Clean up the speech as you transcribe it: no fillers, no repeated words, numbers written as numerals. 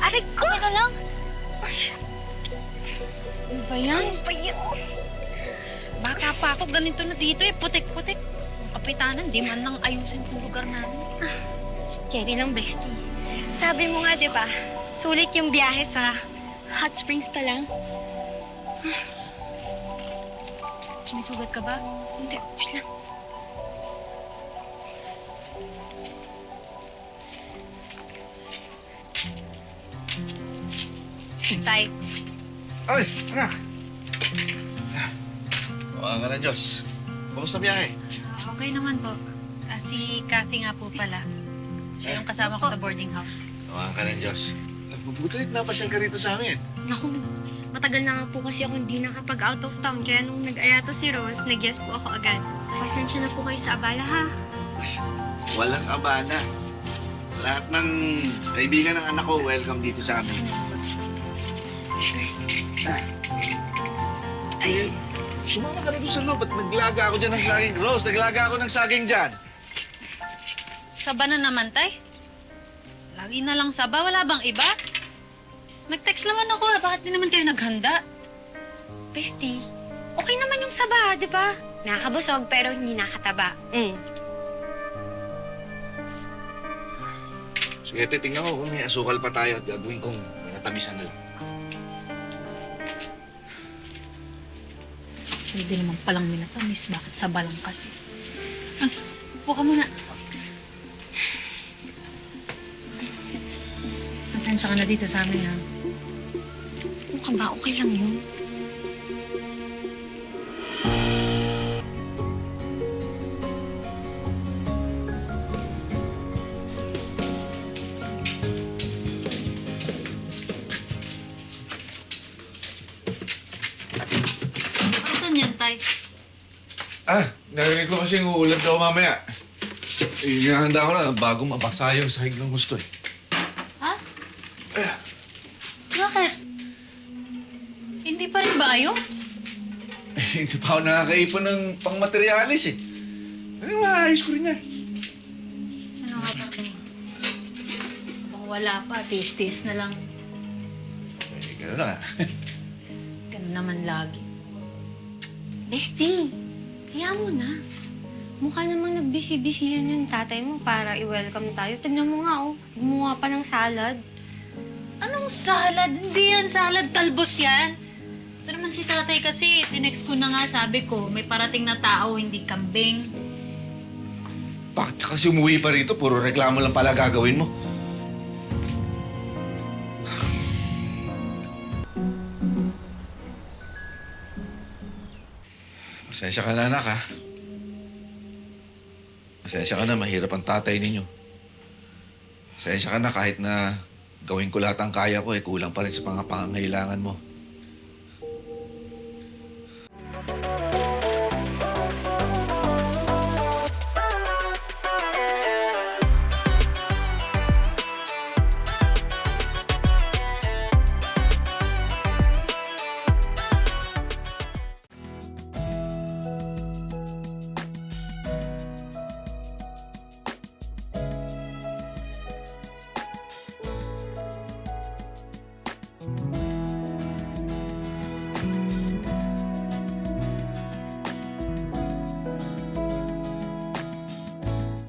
Aray ko! Teka lang. Ano ba yan? Ano ba yun? Bata pa ako, ganito na dito eh. Putik-putik. Ang kapitanan, di man lang ayusin itong lugar namin. Carry lang, bestie. Sabi mo nga, di ba? Sulit yung biyahe sa hot springs pa lang. May sugat ka ba? Hindi, wait lang. Tay, Ay, anak! Tawagan ka na, Diyos. Kumusta biyahe? okay naman po. Si Kathy nga po pala. Siya yung kasama ko sa boarding house. Tawagan ka na, Diyos. Mabuti napasyal ka rito sa amin. Naku, matagal na nga po kasi ako hindi nakapag-out of town. Kaya nung nag-ayata si Rose, nag-yes po ako agad. Pasensya na po kayo sa abala, ha? Walang abala. Lahat ng kaibigan ng anak ko, welcome dito sa amin. Ay, sumama ka rito sa loob at naglaga ako dyan ng saging. Rose, naglaga ako ng saging dyan. Saba na naman, Tay. Lagi na lang saba. Wala bang iba? Nag-text naman ako. Bakit di naman kayo naghanda? Bestie, okay naman yung saba, di ba? Nakakabusog pero hindi nakataba. Sige, titingnan ko kung may asukal pa tayo at gagawin kong natamisan na lang. Hindi naman palang minatamis. Bakit saba lang kasi? Ah, upo ka muna. Pasensya ka na dito sa amin, ha? Ano ka ba? Okay lang yun. Saan yan, Tay? Narinig ko kasi uulan daw mamaya. Inahanda ko na bago mabasa yung sahig ng gusto eh. Ha? Bakit? Hindi pa rin ba ayos? Hindi pa ako nakakaipon ng pangmaterialis eh. Ano maayos ko rin yan. Sino nga ba ito? Habang wala pa, tis-tis na lang. Eh, gano'n na. Ganun naman lagi. Bestie, hayaan mo na. Mukha namang nagbisi-bisihan yung tatay mo para i-welcome tayo. Tignan mo nga, oh. Gumawa pa ng salad. Anong salad? Hindi yan salad, talbos yan. Ito naman si tatay kasi, tinext ko na nga, sabi ko, may parating na tao, hindi kambing. Bakit ka kasi umuwi pa rito? Puro reklamo lang pala gagawin mo. Pasensya ka na, anak, ha? Pasensya ka na, mahirap ang tatay ninyo. Pasensya ka na kahit na gawin ko lahat ang kaya ko, kulang pa rin sa mga pangangailangan mo.